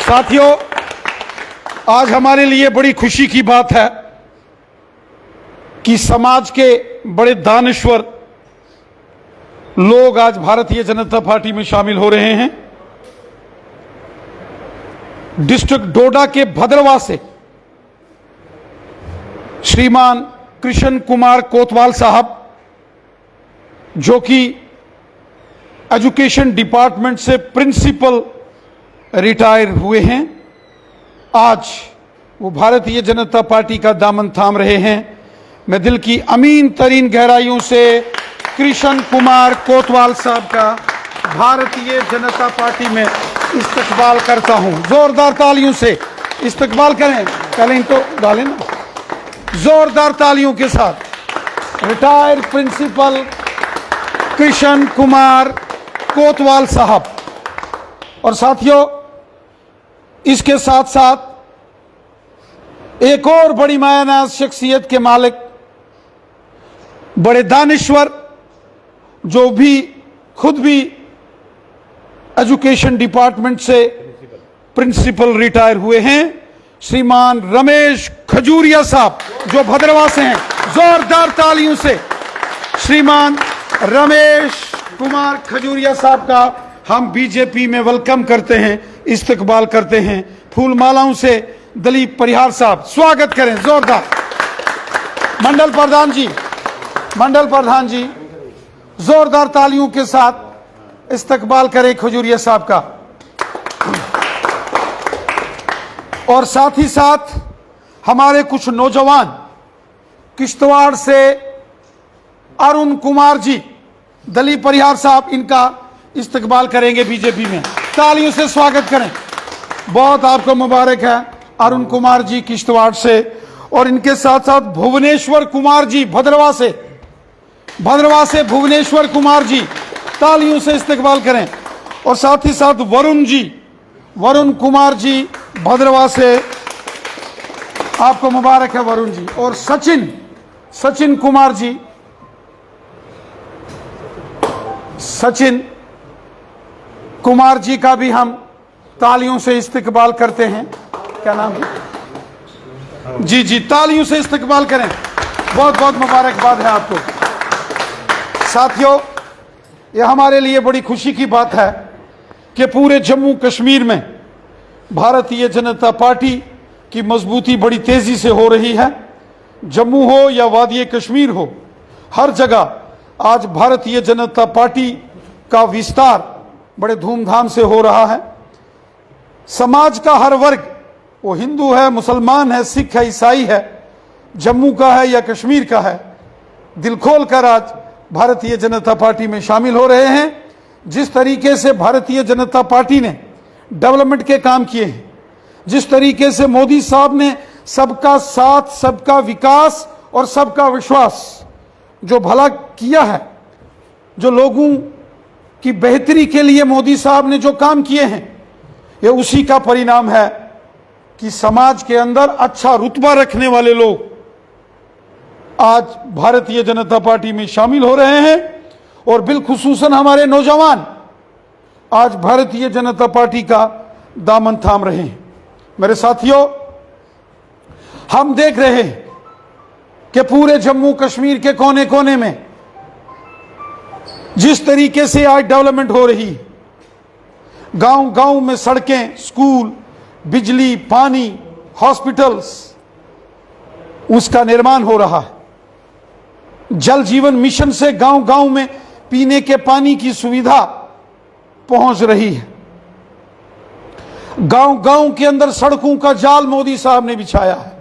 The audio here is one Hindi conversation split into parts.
साथियों, आज हमारे लिए बड़ी खुशी की बात है कि समाज के बड़े दानश्वर लोग आज भारतीय जनता पार्टी में शामिल हो रहे हैं। डिस्ट्रिक्ट डोडा के भद्रवाह से श्रीमान कृष्ण कुमार कोतवाल साहब, जो कि एजुकेशन डिपार्टमेंट से प्रिंसिपल रिटायर हुए हैं, आज वो भारतीय जनता पार्टी का दामन थाम रहे हैं। मैं दिल की अमीन तरीन गहराइयों से कृष्ण कुमार कोतवाल साहब का भारतीय जनता पार्टी में इस्तकबाल करता हूं। जोरदार तालियों से इस्तकबाल करें। पहले इनको डालें ना, जोरदार तालियों के साथ रिटायर्ड प्रिंसिपल कृष्ण कुमार कोतवाल साहब। और साथियों, इसके साथ साथ एक और बड़ी मायानाज शख्सियत के मालिक, बड़े दानिश्वर, जो भी खुद भी एजुकेशन डिपार्टमेंट से प्रिंसिपल रिटायर हुए हैं, श्रीमान रमेश खजूरिया साहब, जो भद्रवाह से हैं। जोरदार तालियों से श्रीमान रमेश कुमार खजूरिया साहब का हम बीजेपी में वेलकम करते हैं, इस्तकबाल करते हैं। फूल मालाओं से दलीप परिहार साहब, स्वागत करें जोरदार। मंडल प्रधान जी जोरदार तालियों के साथ इस्तकबाल करें खजूरिया साहब का। और साथ ही साथ हमारे कुछ नौजवान, किश्तवाड़ से अरुण कुमार जी, दलीप परिहार साहब, इनका इस्तकबाल करेंगे बीजेपी में। तालियों से स्वागत करें। बहुत आपको मुबारक है अरुण कुमार जी किश्तवाड़ से। और इनके साथ साथ भुवनेश्वर कुमार जी भद्रवाह से भुवनेश्वर कुमार जी, तालियों से इस्तकबाल करें। और साथ ही साथ वरुण कुमार जी भद्रवाह से, आपको मुबारक है वरुण जी। और सचिन कुमार जी, सचिन कुमार जी का भी हम तालियों से इस्तकबाल करते हैं। क्या नाम है जी, तालियों से इस्तकबाल करें। बहुत बहुत मुबारकबाद है आपको। साथियों, यह हमारे लिए बड़ी खुशी की बात है कि पूरे जम्मू कश्मीर में भारतीय जनता पार्टी की मजबूती बड़ी तेजी से हो रही है। जम्मू हो या वादी कश्मीर हो, हर जगह आज भारतीय जनता पार्टी का विस्तार बड़े धूमधाम से हो रहा है। समाज का हर वर्ग, वो हिंदू है, मुसलमान है, सिख है, ईसाई है, जम्मू का है या कश्मीर का है, दिल खोल कर आज भारतीय जनता पार्टी में शामिल हो रहे हैं। जिस तरीके से भारतीय जनता पार्टी ने डेवलपमेंट के काम किए हैं, जिस तरीके से मोदी साहब ने सबका साथ, सबका विकास और सबका विश्वास जो भला किया है, जो लोगों की बेहतरी के लिए मोदी साहब ने जो काम किए हैं, ये उसी का परिणाम है कि समाज के अंदर अच्छा रुतबा रखने वाले लोग आज भारतीय जनता पार्टी में शामिल हो रहे हैं। और बिलखुसूसन हमारे नौजवान आज भारतीय जनता पार्टी का दामन थाम रहे हैं। मेरे साथियों, हम देख रहे हैं कि पूरे जम्मू कश्मीर के कोने कोने में जिस तरीके से आज डेवलपमेंट हो रही है, गांव गांव में सड़कें, स्कूल, बिजली, पानी, हॉस्पिटल्स, उसका निर्माण हो रहा है। जल जीवन मिशन से गांव गांव में पीने के पानी की सुविधा पहुंच रही है। गांव गांव के अंदर सड़कों का जाल मोदी साहब ने बिछाया है।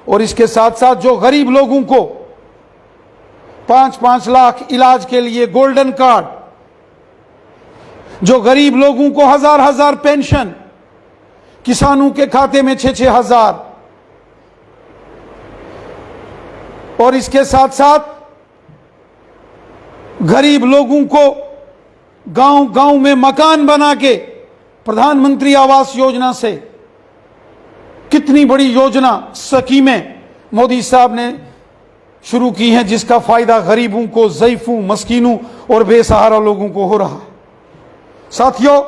और इसके साथ साथ जो गरीब लोगों को 5-5 लाख इलाज के लिए गोल्डन कार्ड, जो गरीब लोगों को 1000 पेंशन, किसानों के खाते में 6-6 हजार, और इसके साथ साथ गरीब लोगों को गांव गांव में मकान बना के प्रधानमंत्री आवास योजना से कितनी बड़ी योजना, स्कीमें मोदी साहब ने शुरू की हैं, जिसका फायदा गरीबों को, ज़ईफों, मस्कीनों और बेसहारा लोगों को हो रहा है। साथियों,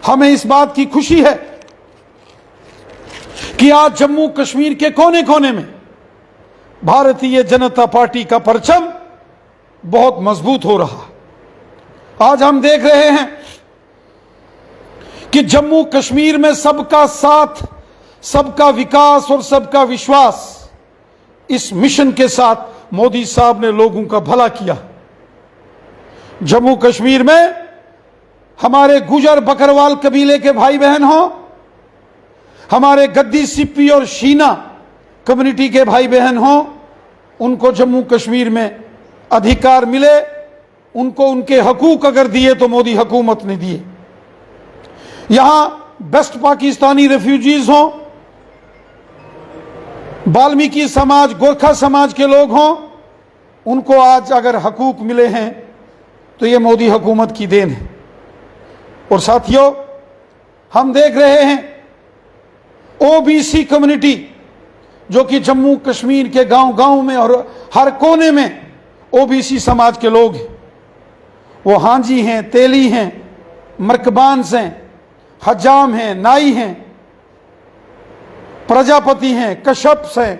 हमें इस बात की खुशी है कि आज जम्मू कश्मीर के कोने कोने में भारतीय जनता पार्टी का परचम बहुत मजबूत हो रहा। आज हम देख रहे हैं कि जम्मू कश्मीर में सबका साथ, सबका विकास और सबका विश्वास, इस मिशन के साथ मोदी साहब ने लोगों का भला किया। जम्मू कश्मीर में हमारे गुजर बकरवाल कबीले के भाई बहन हों, हमारे गद्दी सिप्पी और शीना कम्युनिटी के भाई बहन हों, उनको जम्मू कश्मीर में अधिकार मिले, उनको उनके हकूक अगर दिए तो मोदी हुकूमत ने दिए। यहां बेस्ट पाकिस्तानी रेफ्यूजीज हों, वाल्मीकि समाज, गोरखा समाज के लोग हों, उनको आज अगर हकूक मिले हैं तो ये मोदी हुकूमत की देन है। और साथियों, हम देख रहे हैं ओबीसी कम्युनिटी, जो कि जम्मू कश्मीर के गांव गांव में और हर कोने में ओबीसी समाज के लोग हैं। वो हांजी हैं, तेली हैं, मरकबान्स हैं, हजाम हैं, नाई हैं, प्रजापति हैं, कश्यप्स हैं,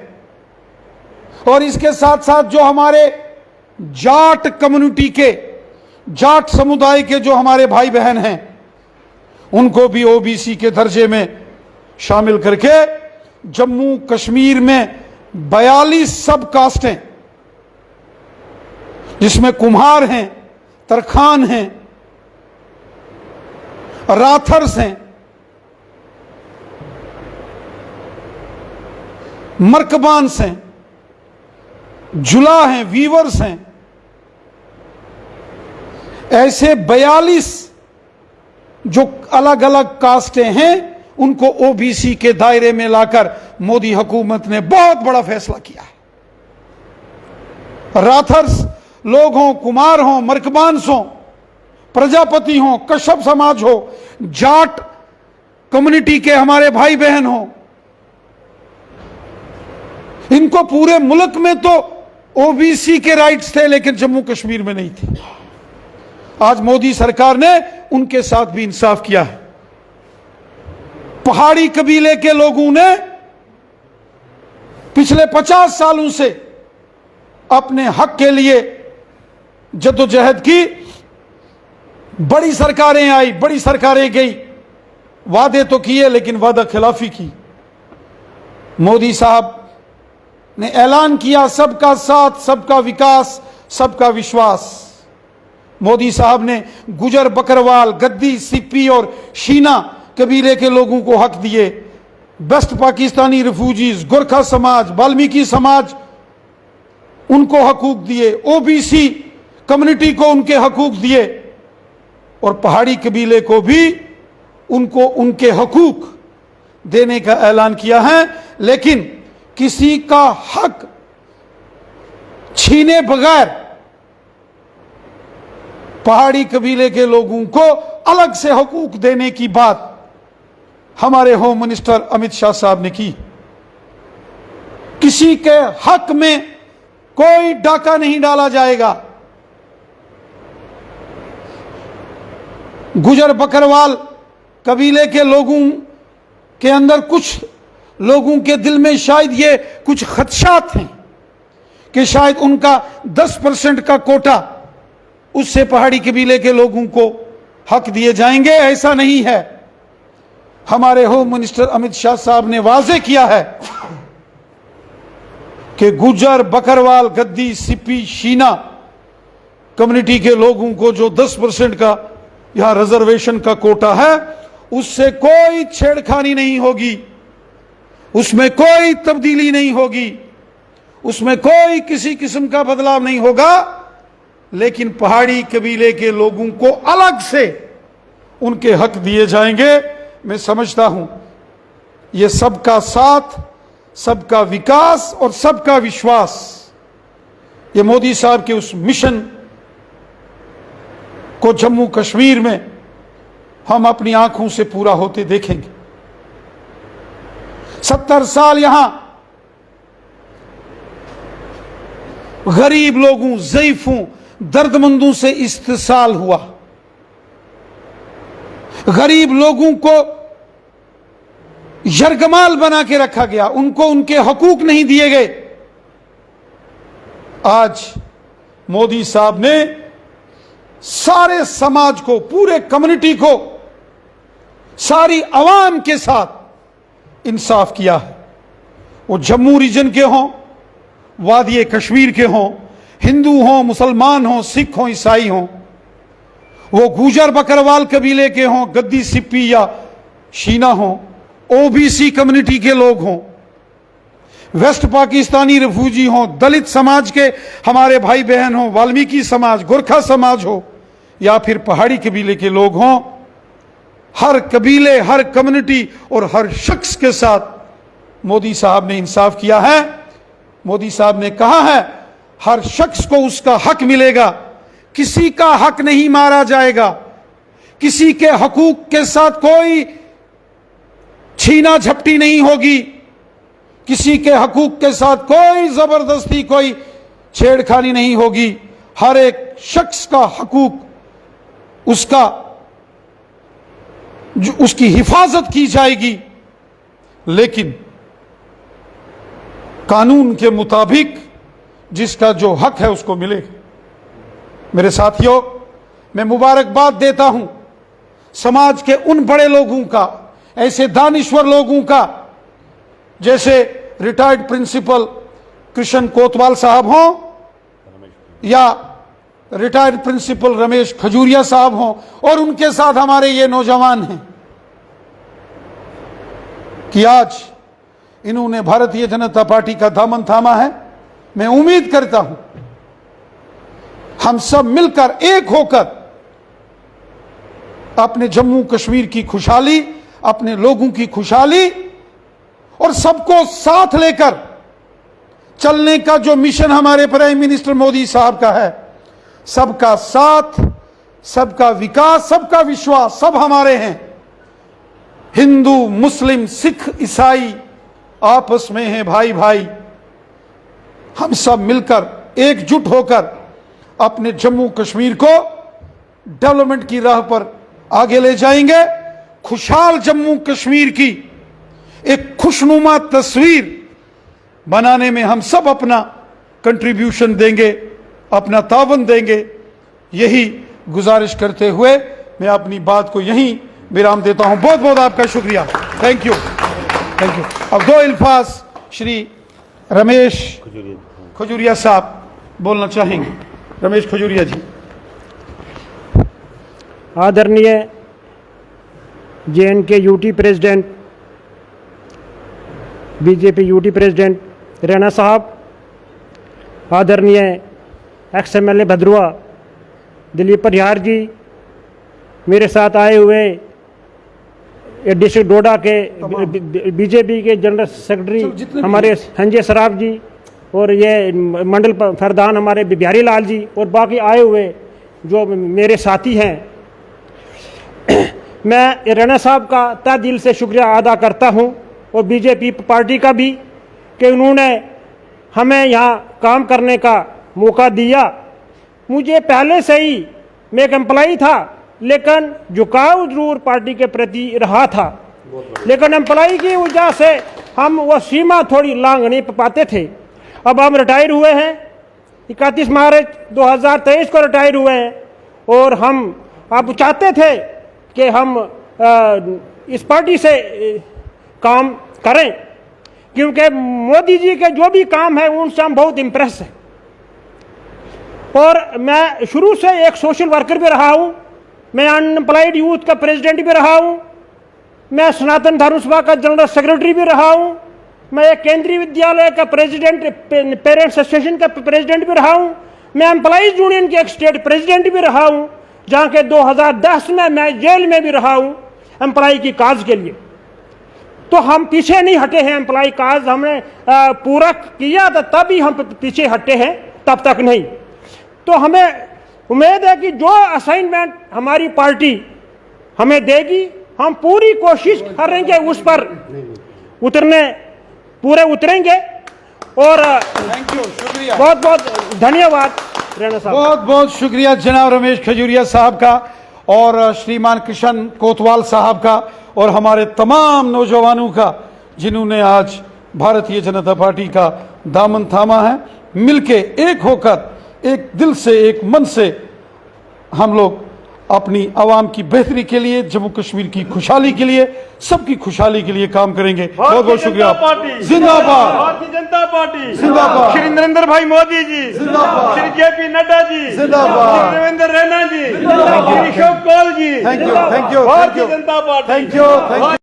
और इसके साथ साथ जो हमारे जाट कम्युनिटी के, जाट समुदाय के जो हमारे भाई बहन हैं, उनको भी ओबीसी के दर्जे में शामिल करके जम्मू कश्मीर में 42 सब कास्टें, जिसमें कुम्हार हैं, तरखान हैं, राथर्स हैं, मरकबान्स हैं, जुला हैं, वीवर्स हैं, ऐसे 42 जो अलग अलग कास्टें हैं, उनको ओबीसी के दायरे में लाकर मोदी हुकूमत ने बहुत बड़ा फैसला किया है। राथर्स लोग हों, कुमार हों, मरकबान्स हों, प्रजापति हों, कश्यप समाज हो, जाट कम्युनिटी के हमारे भाई बहन हों, इनको पूरे मुल्क में तो ओबीसी के राइट्स थे, लेकिन जम्मू कश्मीर में नहीं थे। आज मोदी सरकार ने उनके साथ भी इंसाफ किया है। पहाड़ी कबीले के लोगों ने पिछले 50 सालों से अपने हक के लिए जद्दोजहद की। बड़ी सरकारें आई, बड़ी सरकारें गई, वादे तो किए लेकिन वादा खिलाफी की। मोदी साहब ने ऐलान किया सबका साथ, सबका विकास, सबका विश्वास। मोदी साहब ने गुजर बकरवाल, गद्दी, सिप्पी और शीना कबीले के लोगों को हक दिए। बेस्ट पाकिस्तानी रिफ्यूजीज, गोरखा समाज, वाल्मीकि समाज, उनको हकूक दिए। ओबीसी कम्युनिटी को उनके हकूक दिए, और पहाड़ी कबीले को भी उनको उनके हकूक देने का ऐलान किया है। लेकिन किसी का हक छीने बगैर पहाड़ी कबीले के लोगों को अलग से हकूक देने की बात हमारे होम मिनिस्टर अमित शाह साहब ने की। किसी के हक में कोई डाका नहीं डाला जाएगा। गुजर बकरवाल कबीले के लोगों के अंदर कुछ लोगों के दिल में शायद ये कुछ खदशात हैं कि शायद उनका 10% का कोटा, उससे पहाड़ी कबीले के लोगों को हक दिए जाएंगे। ऐसा नहीं है। हमारे होम मिनिस्टर अमित शाह साहब ने वाजे किया है कि गुजर बकरवाल, गद्दी, सिप्पी, शीना कम्युनिटी के लोगों को जो 10% का यहां रिजर्वेशन का कोटा है, उससे कोई छेड़खानी नहीं होगी, उसमें कोई तब्दीली नहीं होगी, उसमें कोई किसी किस्म का बदलाव नहीं होगा। लेकिन पहाड़ी कबीले के लोगों को अलग से उनके हक दिए जाएंगे। मैं समझता हूं ये सबका साथ, सबका विकास और सबका विश्वास, ये मोदी साहब के उस मिशन को जम्मू कश्मीर में हम अपनी आंखों से पूरा होते देखेंगे। 70 साल यहां गरीब लोगों, ज़ईफों, दर्दमंदों से इस्तेसाल हुआ, गरीब लोगों को यरगमाल बना के रखा गया, उनको उनके हकूक नहीं दिए गए। आज मोदी साहब ने सारे समाज को, पूरे कम्युनिटी को, सारी अवाम के साथ इंसाफ किया है। वो जम्मू रीजन के हों, वादी कश्मीर के हों, हिंदू हों, मुसलमान हों, सिख हों, ईसाई हों, वो गुजर बकरवाल कबीले के हों, गद्दी सिप्पी या शीना हों, ओबीसी कम्युनिटी के लोग हों, वेस्ट पाकिस्तानी रिफ्यूजी हों, दलित समाज के हमारे भाई बहन हों, वाल्मीकि समाज, गोरखा समाज हो, या फिर पहाड़ी कबीले के लोग हों, हर कबीले, हर कम्युनिटी और हर शख्स के साथ मोदी साहब ने इंसाफ किया है। मोदी साहब ने कहा है हर शख्स को उसका हक मिलेगा, किसी का हक नहीं मारा जाएगा, किसी के हकूक के साथ कोई छीना झपटी नहीं होगी, किसी के हकूक के साथ कोई जबरदस्ती, कोई छेड़खानी नहीं होगी। हर एक शख्स का हकूक, उसकी हिफाजत की जाएगी, लेकिन कानून के मुताबिक जिसका जो हक है उसको मिलेगा। मेरे साथियों, मैं मुबारकबाद देता हूं समाज के उन बड़े लोगों का, ऐसे दानिश्वर लोगों का, जैसे रिटायर्ड प्रिंसिपल कृष्ण कोतवाल साहब हों या रिटायर्ड प्रिंसिपल रमेश खजूरिया साहब हों, और उनके साथ हमारे ये नौजवान हैं कि आज इन्होंने भारतीय जनता पार्टी का दामन थामा है। मैं उम्मीद करता हूं हम सब मिलकर, एक होकर अपने जम्मू कश्मीर की खुशहाली, अपने लोगों की खुशहाली और सबको साथ लेकर चलने का जो मिशन हमारे प्राइम मिनिस्टर मोदी साहब का है, सबका साथ, सबका विकास, सबका विश्वास, सब हमारे हैं। हिंदू, मुस्लिम, सिख, ईसाई आपस में हैं भाई भाई। हम सब मिलकर एकजुट होकर अपने जम्मू कश्मीर को डेवलपमेंट की राह पर आगे ले जाएंगे। खुशहाल जम्मू कश्मीर की एक खुशनुमा तस्वीर बनाने में हम सब अपना कंट्रीब्यूशन देंगे, अपना तावन देंगे। यही गुजारिश करते हुए मैं अपनी बात को यहीं विराम देता हूं। बहुत बहुत आपका शुक्रिया। Thank you, thank you. अब दो अल्फाज श्री रमेश खजूरिया साहब बोलना चाहेंगे। रमेश खजूरिया जी। आदरणीय JNK UT president, BJP UT president Raina साहब, आदरणीय XMLA भद्रवा दिलीप परिहार जी, मेरे साथ आए हुए डिस्ट्रिक्ट डोडा के बीजेपी के जनरल सेक्रेटरी हमारे संजय सराफ जी, और ये मंडल प्रधान हमारे बिहारी लाल जी, और बाकी आए हुए जो मेरे साथी हैं, मैं रैना साहब का तहे दिल से शुक्रिया अदा करता हूं, और बीजेपी पार्टी का भी, कि उन्होंने हमें यहाँ काम करने का मौका दिया। मुझे पहले से ही, मैं एक एम्प्लॉई था, लेकिन झुकाव जरूर पार्टी के प्रति रहा था, लेकिन एम्प्लॉई की वजह से हम वो सीमा थोड़ी लांघ नहीं पाते थे। अब हम रिटायर हुए हैं, 31 मार्च 2023 को रिटायर हुए हैं, और हम अब चाहते थे कि हम इस पार्टी से काम करें, क्योंकि मोदी जी के जो भी काम है उनसे हम बहुत इम्प्रेस हैं। और मैं शुरू से एक सोशल वर्कर भी रहा हूँ, मैं अनएम्प्लॉयड यूथ का प्रेसिडेंट भी रहा हूँ, मैं सनातन धर्म सभा का जनरल सेक्रेटरी भी रहा हूँ, मैं एक केंद्रीय विद्यालय का प्रेसिडेंट, पेरेंट्स एसोसिएशन का प्रेसिडेंट भी रहा हूँ, मैं एम्प्लॉइज यूनियन के एक स्टेट प्रेसिडेंट भी रहा हूँ, जहाँ के 2010 में मैं जेल में भी रहा हूँ एम्प्लॉय की काज के लिए। तो हम पीछे नहीं हटे हैं, एम्प्लॉय काज हमने पूरा किया था, तभी हम पीछे हटे हैं, तब तक नहीं। तो हमें उम्मीद है कि जो असाइनमेंट हमारी पार्टी हमें देगी, हम पूरी कोशिश करेंगे उस पर उतरेंगे। और थैंक यू, शुक्रिया, बहुत बहुत धन्यवाद रैना साहब। बहुत बहुत शुक्रिया जनाब रमेश खजूरिया साहब का। और श्रीमान किशन कोतवाल साहब का और हमारे तमाम नौजवानों का जिन्होंने आज भारतीय जनता पार्टी का दामन थामा है। मिलके एक होकर, एक दिल से, एक मन से हम लोग अपनी आवाम की बेहतरी के लिए, जम्मू कश्मीर की खुशहाली के लिए, सबकी खुशहाली के लिए काम करेंगे। बहुत बहुत शुक्रिया। जिंदाबाद भारतीय जनता पार्टी जिंदाबाद, श्री नरेंद्र भाई मोदी जी जिंदाबाद, श्री जेपी नड्डा जी जिंदाबाद, श्री देवेंद्र रैना जी श्री अशोक कौल जी thank you, thank you, Bharatiya Janata party thank you, thank you.